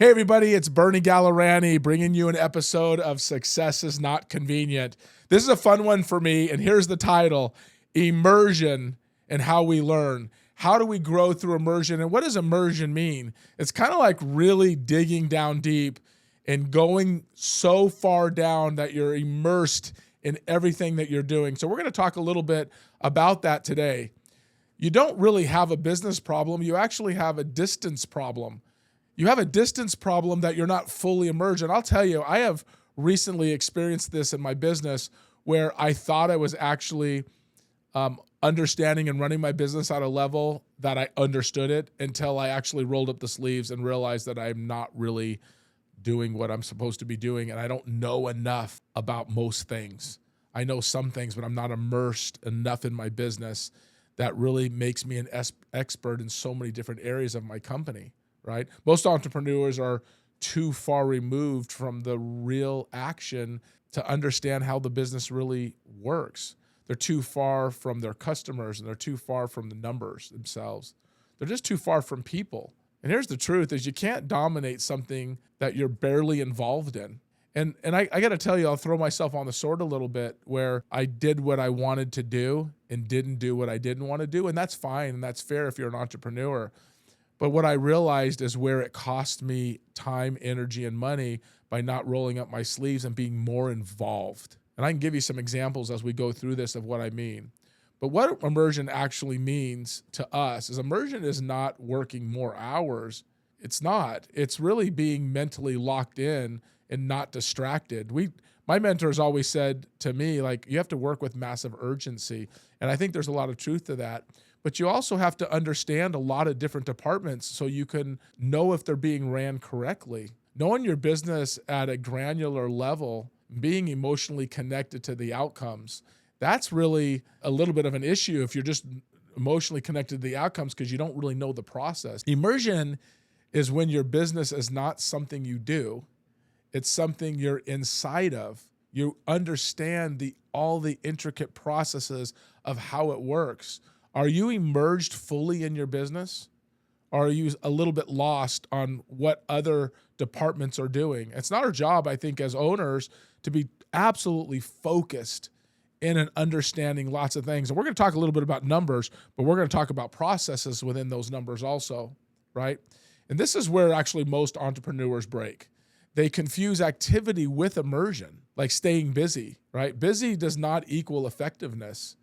Hey everybody, it's Bernie Gallerani bringing you an episode of Success is Not Convenient. This is a fun one for me, and here's the title, Immersion and How We Learn. How do we grow through immersion, and what does immersion mean? It's kind of like really digging down deep and going so far down that you're immersed in everything that you're doing. So we're going to talk a little bit about that today. You don't really have a business problem, you actually have a distance problem. You have a distance problem that you're not fully immersed. And I'll tell you, I have recently experienced this in my business where I thought I was actually understanding and running my business at a level that I understood it until I actually rolled up the sleeves and realized that I'm not really doing what I'm supposed to be doing. And I don't know enough about most things. I know some things, but I'm not immersed enough in my business that really makes me an expert in so many different areas of my company. Right? Most entrepreneurs are too far removed from the real action to understand how the business really works. They're too far from their customers and they're too far from the numbers themselves. They're just too far from people. And here's the truth is you can't dominate something that you're barely involved in. And I got to tell you, I'll throw myself on the sword a little bit where I did what I wanted to do and didn't do what I didn't want to do. And that's fine. And that's fair if you're an entrepreneur. But what I realized is where it cost me time, energy, and money by not rolling up my sleeves and being more involved. And I can give you some examples as we go through this of what I mean. But what immersion actually means to us is immersion is not working more hours. It's not. It's really being mentally locked in and not distracted. My mentors always said to me, like, you have to work with massive urgency. And I think there's a lot of truth to that. But you also have to understand a lot of different departments so you can know if they're being ran correctly. Knowing your business at a granular level, being emotionally connected to the outcomes, that's really a little bit of an issue if you're just emotionally connected to the outcomes because you don't really know the process. Immersion is when your business is not something you do, it's something you're inside of. You understand all the intricate processes of how it works. Are you immersed fully in your business? Or are you a little bit lost on what other departments are doing? It's not our job, I think, as owners to be absolutely focused in and understanding lots of things. And we're going to talk a little bit about numbers, but we're going to talk about processes within those numbers also, right? And this is where actually most entrepreneurs break. They confuse activity with immersion, like staying busy, right? Busy does not equal effectiveness.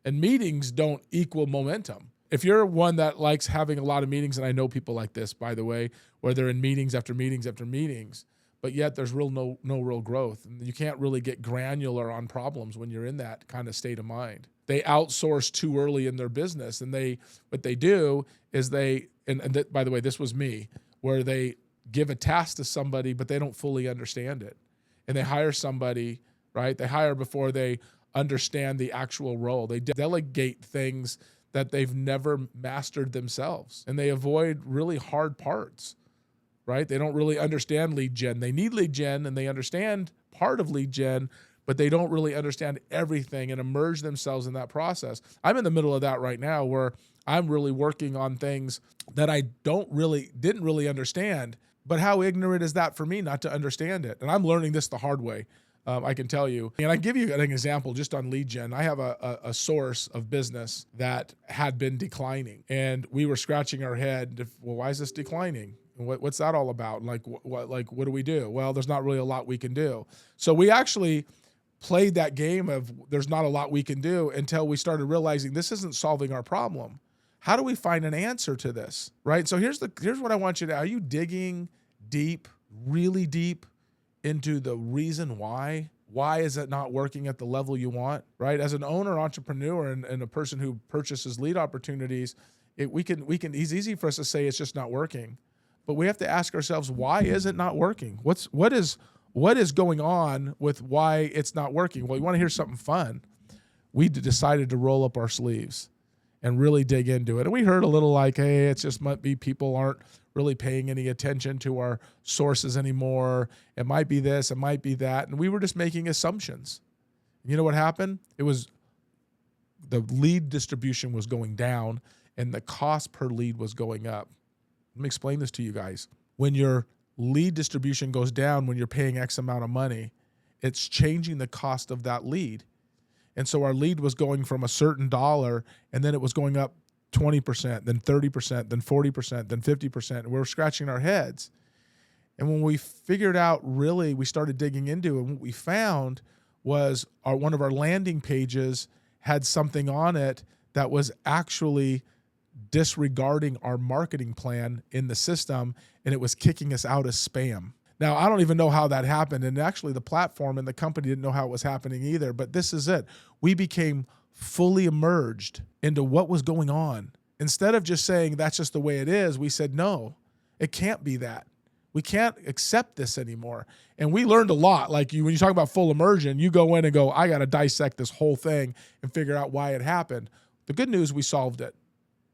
And meetings don't equal momentum. If you're one that likes having a lot of meetings, and I know people like this, by the way, where they're in meetings after meetings after meetings, but yet there's no real growth. And you can't really get granular on problems when you're in that kind of state of mind. They outsource too early in their business. And what they do is by the way, this was me, where they give a task to somebody, but they don't fully understand it. And they hire somebody, right? They hire before they understand the actual role. They delegate things that they've never mastered themselves, and they avoid really hard parts, right? They don't really understand lead gen. They need lead gen and they understand part of lead gen, but they don't really understand everything and immerse themselves in that process. I'm in the middle of that right now where I'm really working on things that I didn't really understand, but how ignorant is that for me not to understand it? And I'm learning this the hard way. I can tell you. And I give you an example just on lead gen. I have a source of business that had been declining, and we were scratching our head. Well, why is this declining? What's that all about? What do we do? Well, there's not really a lot we can do. So we actually played that game of there's not a lot we can do until we started realizing this isn't solving our problem. How do we find an answer to this? Right? So here's what I want you to, are you digging deep, really deep, into the reason why? Why is it not working at the level you want, right? As an owner, entrepreneur, and a person who purchases lead opportunities, it's easy for us to say it's just not working, but we have to ask ourselves, why is it not working? What is going on with why it's not working? Well, you want to hear something fun? We decided to roll up our sleeves and really dig into it. And we heard a little like, hey, it just might be people aren't really paying any attention to our sources anymore. It might be this, it might be that. And we were just making assumptions. You know what happened? It was the lead distribution was going down and the cost per lead was going up. Let me explain this to you guys. When your lead distribution goes down when you're paying X amount of money, it's changing the cost of that lead. And so our lead was going from a certain dollar, and then it was going up 20%, then 30%, then 40%, then 50%. And we were scratching our heads. And when we figured out, really, we started digging into it, and what we found was one of our landing pages had something on it that was actually disregarding our marketing plan in the system, and it was kicking us out as spam. Now, I don't even know how that happened, and actually the platform and the company didn't know how it was happening either, but this is it. We became fully immersed into what was going on. Instead of just saying that's just the way it is, we said, no, it can't be that. We can't accept this anymore. And we learned a lot. Like when you talk about full immersion, you go in and go, I got to dissect this whole thing and figure out why it happened. The good news, we solved it.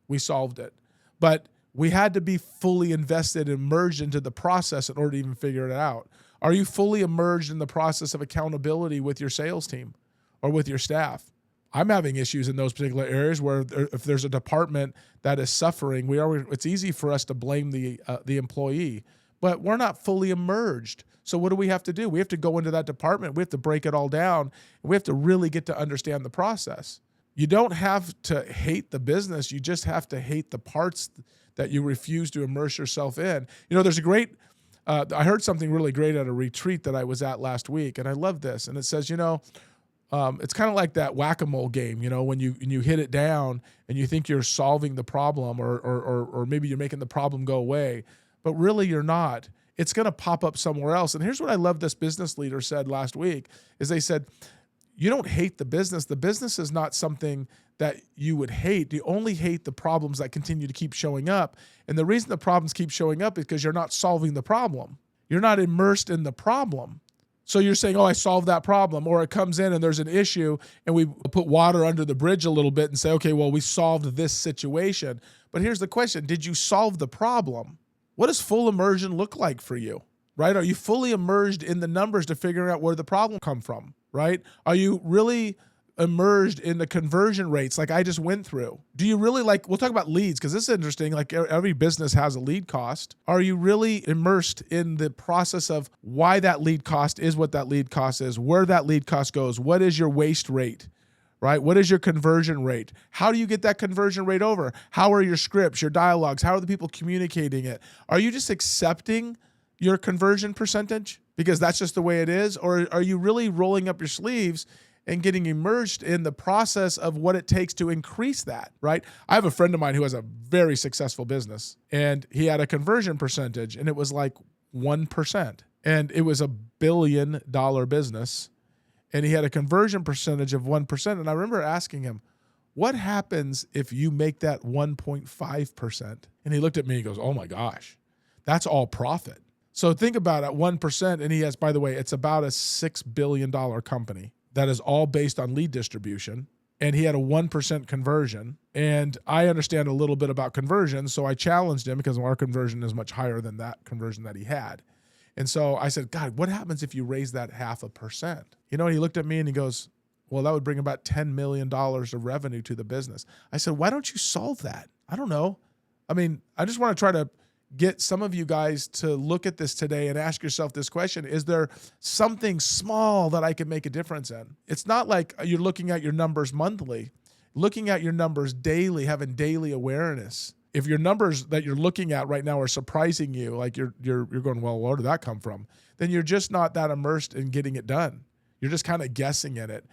We solved it. But we had to be fully invested and merged into the process in order to even figure it out. Are you fully immersed in the process of accountability with your sales team or with your staff? I'm having issues in those particular areas where if there's a department that is suffering, it's easy for us to blame the employee, but we're not fully immersed. So what do we have to do? We have to go into that department. We have to break it all down. And we have to really get to understand the process. You don't have to hate the business. You just have to hate the parts that you refuse to immerse yourself in. You know, there's a great, I heard something really great at a retreat that I was at last week, and I love this. And it says, it's kind of like that whack-a-mole game, when you hit it down and you think you're solving the problem or maybe you're making the problem go away, but really you're not. It's going to pop up somewhere else. And here's what I love this business leader said last week, is they said, you don't hate the business. The business is not something that you would hate. You only hate the problems that continue to keep showing up. And the reason the problems keep showing up is because you're not solving the problem. You're not immersed in the problem. So you're saying, oh, I solved that problem. Or it comes in and there's an issue and we put water under the bridge a little bit and say, okay, well, we solved this situation. But here's the question. Did you solve the problem? What does full immersion look like for you? Right? Are you fully immersed in the numbers to figure out where the problem come from? Right? Are you really immersed in the conversion rates like I just went through? Do you really we'll talk about leads because this is interesting. Like every business has a lead cost. Are you really immersed in the process of why that lead cost is what that lead cost is, where that lead cost goes? What is your waste rate? Right? What is your conversion rate? How do you get that conversion rate over? How are your scripts, your dialogues? How are the people communicating it? Are you just accepting your conversion percentage because that's just the way it is? Or are you really rolling up your sleeves and getting immersed in the process of what it takes to increase that, right? I have a friend of mine who has a very successful business, and he had a conversion percentage, and it was like 1%. And it was $1 billion business, and he had a conversion percentage of 1%. And I remember asking him, what happens if you make that 1.5%? And he looked at me and he goes, oh my gosh, that's all profit. So think about it, 1%, and he has, by the way, it's about a $6 billion company that is all based on lead distribution, and he had a 1% conversion. And I understand a little bit about conversion, so I challenged him because our conversion is much higher than that conversion that he had. And so I said, God, what happens if you raise that 0.5%? And he looked at me and he goes, well, that would bring about $10 million of revenue to the business. I said, why don't you solve that? I don't know. I mean, I just want to try to get some of you guys to look at this today and ask yourself this question. Is there something small that I can make a difference in? It's not like you're looking at your numbers monthly, looking at your numbers daily, having daily awareness. If your numbers that you're looking at right now are surprising you, like you're going, well, where did that come from? Then you're just not that immersed in getting it done. You're just kind of guessing at it.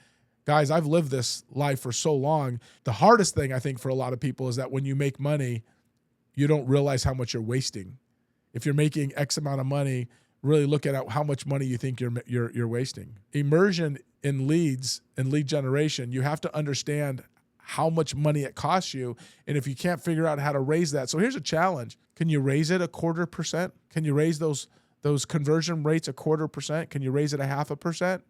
Guys, I've lived this life for so long. The hardest thing I think for a lot of people is that when you make money, you don't realize how much you're wasting. If you're making X amount of money, really look at how much money you think you're wasting. Immersion in leads and lead generation, you have to understand how much money it costs you, and if you can't figure out how to raise that. So here's a challenge. Can you raise it 0.25%? Can you raise those conversion rates 0.25%? Can you raise it 0.5%?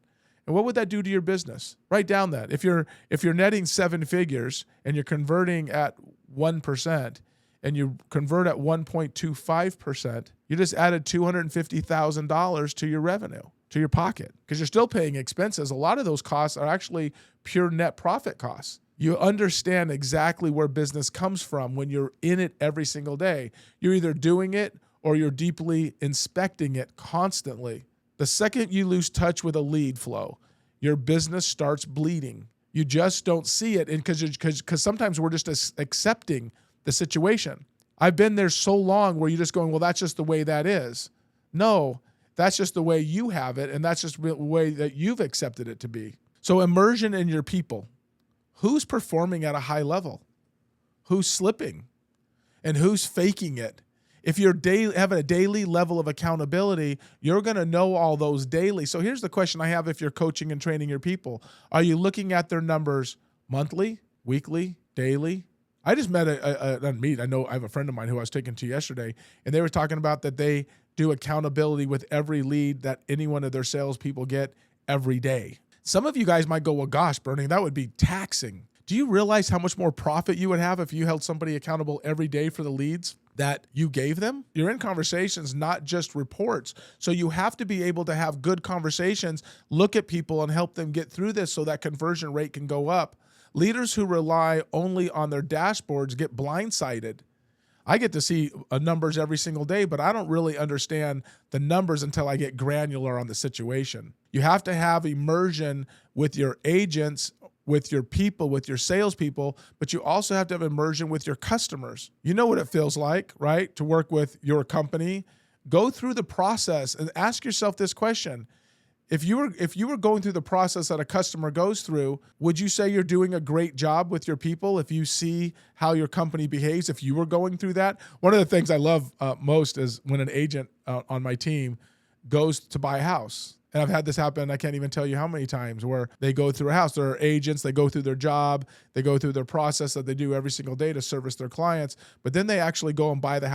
And what would that do to your business? Write down that. If you're netting 7 figures and you're converting at 1%, and you convert at 1.25%, you just added $250,000 to your revenue, to your pocket, because you're still paying expenses. A lot of those costs are actually pure net profit costs. You understand exactly where business comes from when you're in it every single day. You're either doing it or you're deeply inspecting it constantly. The second you lose touch with a lead flow, your business starts bleeding. You just don't see it, and because sometimes we're just accepting the situation. I've been there so long where you're just going, well, that's just the way that is. No, that's just the way you have it, and that's just the way that you've accepted it to be. So immersion in your people. Who's performing at a high level? Who's slipping? And who's faking it? If you're having a daily level of accountability, you're going to know all those daily. So here's the question I have if you're coaching and training your people. Are you looking at their numbers monthly, weekly, daily? I just met I know I have a friend of mine who I was taking to yesterday, and they were talking about that they do accountability with every lead that any one of their salespeople get every day. Some of you guys might go, well, gosh, Bernie, that would be taxing. Do you realize how much more profit you would have if you held somebody accountable every day for the leads that you gave them? You're in conversations, not just reports. So you have to be able to have good conversations, look at people and help them get through this so that conversion rate can go up. Leaders who rely only on their dashboards get blindsided. I get to see numbers every single day, but I don't really understand the numbers until I get granular on the situation. You have to have immersion with your agents, with your people, with your salespeople, but you also have to have immersion with your customers. You know what it feels like, right? To work with your company. Go through the process and ask yourself this question. If you were going through the process that a customer goes through, would you say you're doing a great job with your people if you see how your company behaves, if you were going through that? One of the things I love most is when an agent on my team goes to buy a house. And I've had this happen, I can't even tell you how many times, where they go through a house. They're agents, they go through their job, they go through their process that they do every single day to service their clients, but then they actually go and buy a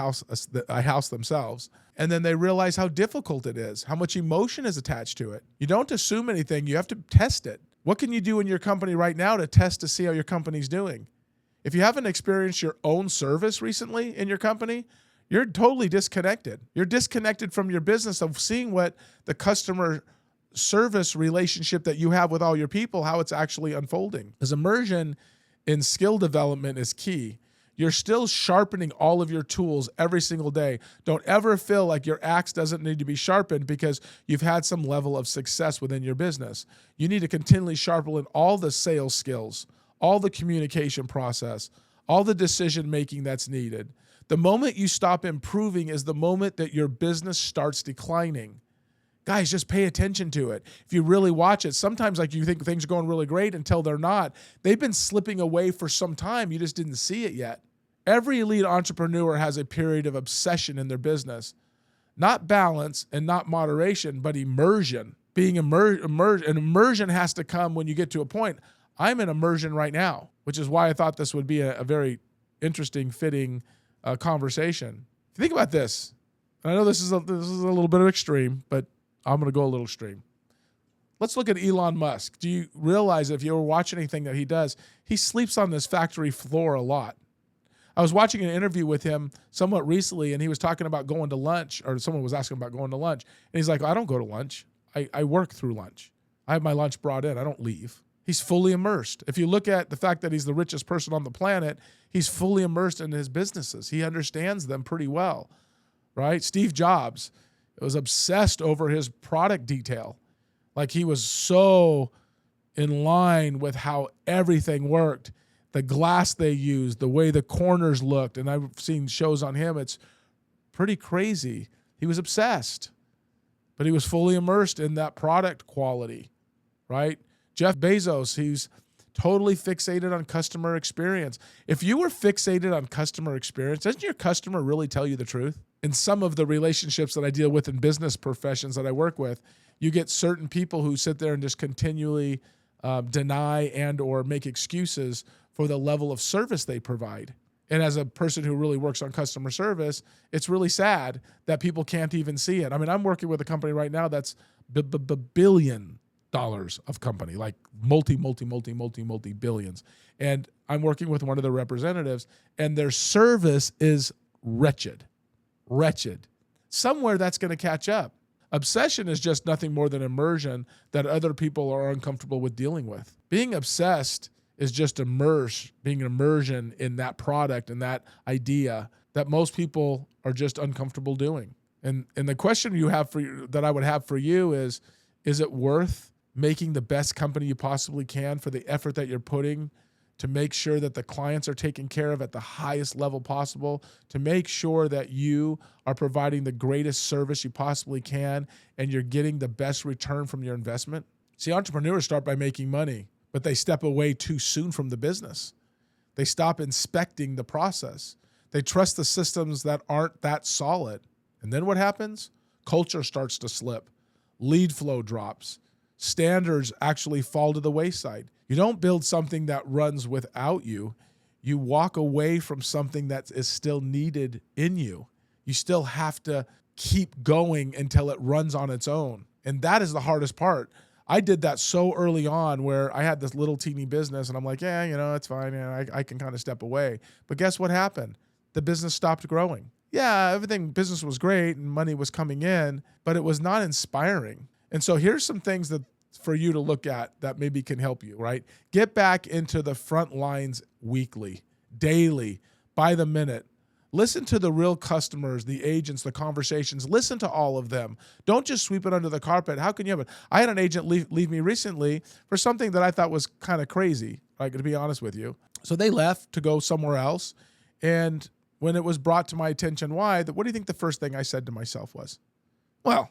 house themselves. And then they realize how difficult it is, how much emotion is attached to it. You don't assume anything, you have to test it. What can you do in your company right now to test to see how your company's doing? If you haven't experienced your own service recently in your company, you're totally disconnected. You're disconnected from your business of seeing what the customer service relationship that you have with all your people, how it's actually unfolding. Because immersion in skill development is key. You're still sharpening all of your tools every single day. Don't ever feel like your axe doesn't need to be sharpened because you've had some level of success within your business. You need to continually sharpen all the sales skills, all the communication process, all the decision-making that's needed. The moment you stop improving is the moment that your business starts declining. Guys, just pay attention to it. If you really watch it, sometimes like you think things are going really great until they're not. They've been slipping away for some time. You just didn't see it yet. Every elite entrepreneur has a period of obsession in their business. Not balance and not moderation, but immersion. Being immersed, and immersion has to come when you get to a point. I'm in immersion right now, which is why I thought this would be a very interesting, fitting conversation. Think about this. I know this is a little bit of extreme, but I'm going to go a little extreme. Let's look at Elon Musk. Do you realize if you ever watch anything that he does, he sleeps on this factory floor a lot? I was watching an interview with him somewhat recently, and he was talking about going to lunch, or someone was asking about going to lunch. And he's like, I don't go to lunch. I work through lunch. I have my lunch brought in. I don't leave. He's fully immersed. If you look at the fact that he's the richest person on the planet, he's fully immersed in his businesses. He understands them pretty well, right? Steve Jobs was obsessed over his product detail. Like he was so in line with how everything worked, the glass they used, the way the corners looked. And I've seen shows on him. It's pretty crazy. He was obsessed, but he was fully immersed in that product quality, right? Jeff Bezos, he's totally fixated on customer experience. If you were fixated on customer experience, doesn't your customer really tell you the truth? In some of the relationships that I deal with in business professions that I work with, you get certain people who sit there and just continually deny and or make excuses for the level of service they provide. And as a person who really works on customer service, it's really sad that people can't even see it. I mean, I'm working with a company right now that's billion dollars of company, like multi billions. And I'm working with one of the representatives, and their service is wretched. Somewhere that's going to catch up. Obsession is just nothing more than immersion that other people are uncomfortable with dealing with. Being obsessed is just being immersion in that product and that idea that most people are just uncomfortable doing. And the question you have that I would have for you is it worth making the best company you possibly can for the effort that you're putting to make sure that the clients are taken care of at the highest level possible, to make sure that you are providing the greatest service you possibly can and you're getting the best return from your investment? See, entrepreneurs start by making money, but they step away too soon from the business. They stop inspecting the process. They trust the systems that aren't that solid. And then what happens? Culture starts to slip. Lead flow drops. Standards actually fall to the wayside. You don't build something that runs without you. You walk away from something that is still needed in you. You still have to keep going until it runs on its own. And that is the hardest part. I did that so early on where I had this little teeny business and I'm like, yeah, it's fine. Yeah, I can kind of step away. But guess what happened? The business stopped growing. Yeah, business was great and money was coming in, but it was not inspiring. And so here's some things that for you to look at that maybe can help you, right? Get back into the front lines weekly, daily, by the minute. Listen to the real customers, the agents, the conversations. Listen to all of them. Don't just sweep it under the carpet. How can you have it? I had an agent leave me recently for something that I thought was kind of crazy, like, to be honest with you. So they left to go somewhere else. And when it was brought to my attention why, what do you think the first thing I said to myself was? Well,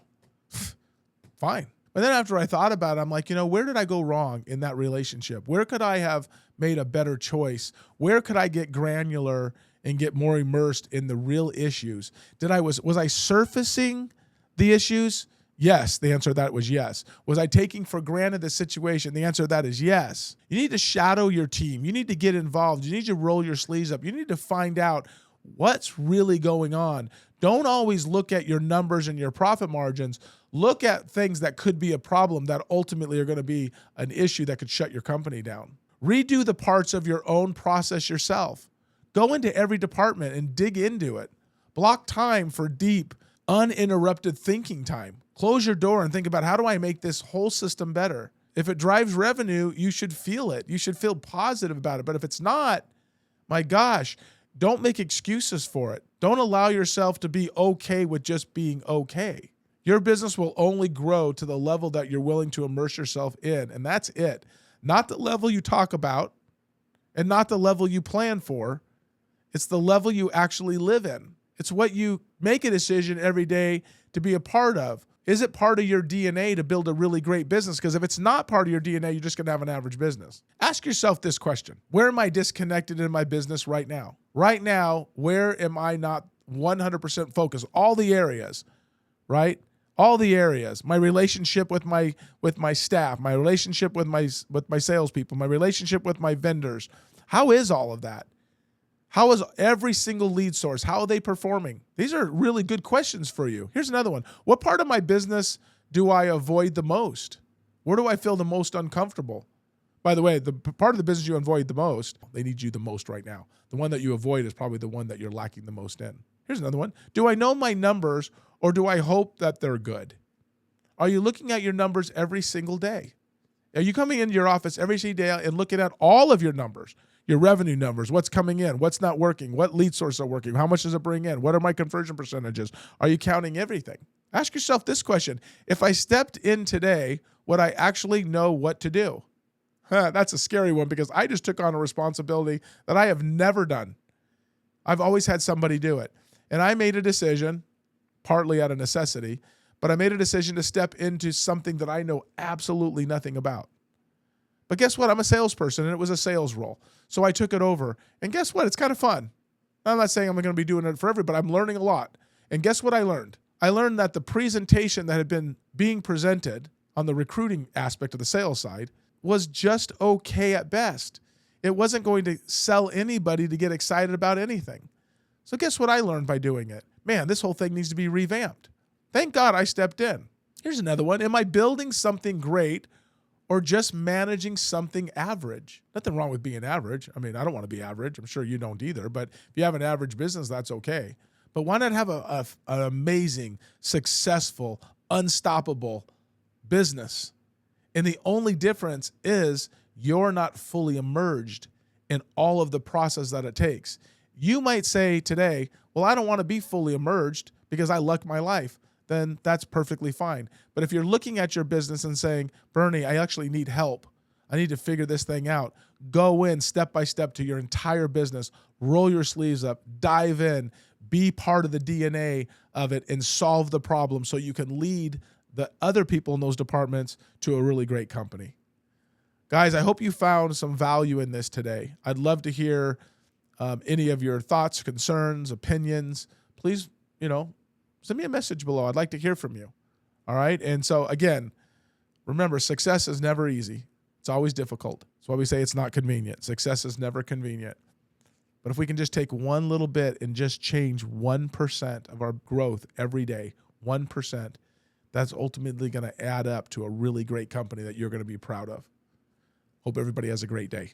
fine. But then after I thought about it, I'm like, where did I go wrong in that relationship? Where could I have made a better choice? Where could I get granular and get more immersed in the real issues? Was I surfacing the issues? Yes. The answer to that was yes. Was I taking for granted the situation? The answer to that is yes. You need to shadow your team. You need to get involved. You need to roll your sleeves up. You need to find out what's really going on. Don't always look at your numbers and your profit margins. Look at things that could be a problem that ultimately are going to be an issue that could shut your company down. Redo the parts of your own process yourself. Go into every department and dig into it. Block time for deep, uninterrupted thinking time. Close your door and think about, how do I make this whole system better? If it drives revenue, you should feel it. You should feel positive about it. But if it's not, my gosh, don't make excuses for it. Don't allow yourself to be okay with just being okay. Your business will only grow to the level that you're willing to immerse yourself in, and that's it. Not the level you talk about and not the level you plan for. It's the level you actually live in. It's what you make a decision every day to be a part of. Is it part of your DNA to build a really great business? Because if it's not part of your DNA, you're just going to have an average business. Ask yourself this question. Where am I disconnected in my business right now? Right now, where am I not 100% focused? All the areas, right? All the areas. My relationship with my staff, my relationship with my salespeople, my relationship with my vendors. How is all of that? How is every single lead source? How are they performing? These are really good questions for you. Here's another one. What part of my business do I avoid the most? Where do I feel the most uncomfortable? By the way, the part of the business you avoid the most, they need you the most right now. The one that you avoid is probably the one that you're lacking the most in. Here's another one. Do I know my numbers or do I hope that they're good? Are you looking at your numbers every single day? Are you coming into your office every single day and looking at all of your numbers? Your revenue numbers, what's coming in, what's not working, what lead sources are working, how much does it bring in, what are my conversion percentages? Are you counting everything? Ask yourself this question. If I stepped in today, would I actually know what to do? That's a scary one because I just took on a responsibility that I have never done. I've always had somebody do it. And I made a decision, partly out of necessity, but I made a decision to step into something that I know absolutely nothing about. But guess what? I'm a salesperson, and it was a sales role. So I took it over. And guess what? It's kind of fun. I'm not saying I'm going to be doing it forever, but I'm learning a lot. And guess what I learned? I learned that the presentation that had been being presented on the recruiting aspect of the sales side was just okay at best. It wasn't going to sell anybody to get excited about anything. So guess what I learned by doing it? Man, this whole thing needs to be revamped. Thank God I stepped in. Here's another one. Am I building something great or just managing something average? Nothing wrong with being average. I mean, I don't want to be average. I'm sure you don't either. But if you have an average business, that's okay. But why not have an amazing, successful, unstoppable business? And the only difference is you're not fully immersed in all of the process that it takes. You might say today, well, I don't want to be fully immersed because I luck my life. Then that's perfectly fine. But if you're looking at your business and saying, Bernie, I actually need help. I need to figure this thing out. Go in step by step to your entire business. Roll your sleeves up. Dive in. Be part of the DNA of it and solve the problem so you can lead the other people in those departments to a really great company. Guys, I hope you found some value in this today. I'd love to hear any of your thoughts, concerns, opinions. Please, send me a message below. I'd like to hear from you. All right. And so again, remember, success is never easy. It's always difficult. That's why we say it's not convenient. Success is never convenient. But if we can just take one little bit and just change 1% of our growth every day, 1%, that's ultimately going to add up to a really great company that you're going to be proud of. Hope everybody has a great day.